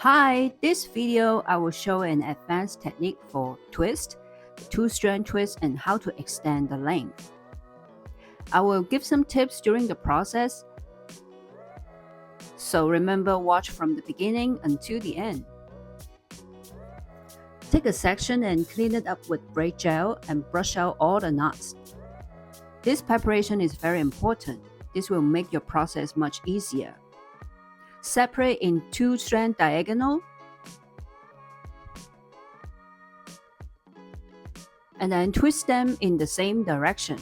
Hi, this video I will show an advanced technique for twist, two-strand twist, and how to extend the length. I will give some tips during the process, so remember watch from the beginning until the end. Take a section and clean it up with braid gel and brush out all the knots. This preparation is very important. This will make your process much easier. Separate in two-strand diagonal and then twist them in the same direction.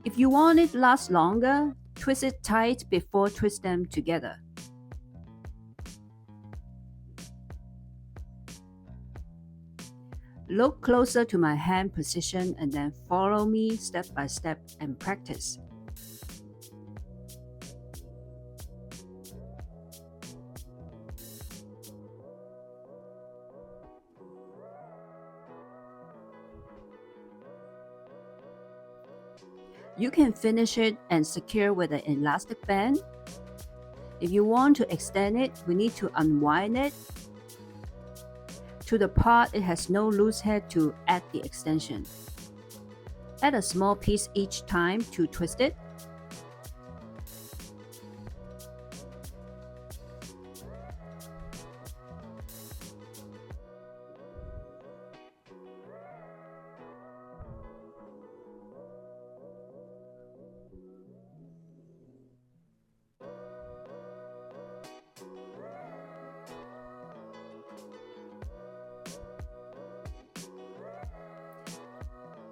If you want it to last longer, twist it tight before twist them together. Look closer to my hand position and then follow me step by step and practice. You can finish it and secure with an elastic band. If you want to extend it, we need to unwind it to the part it has no loose hair to add the extension. Add a small piece each time to twist it.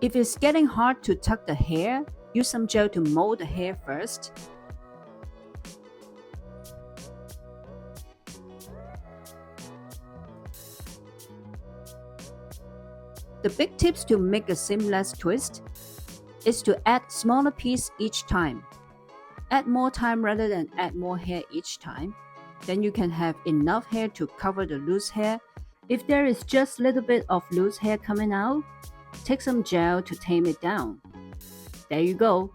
If it's getting hard to tuck the hair, use some gel to mold the hair first. The big tips to make a seamless twist is to add smaller piece each time. Add more time rather than add more hair each time. Then you can have enough hair to cover the loose hair. If there is just a little bit of loose hair coming out, take some gel to tame it down. There you go.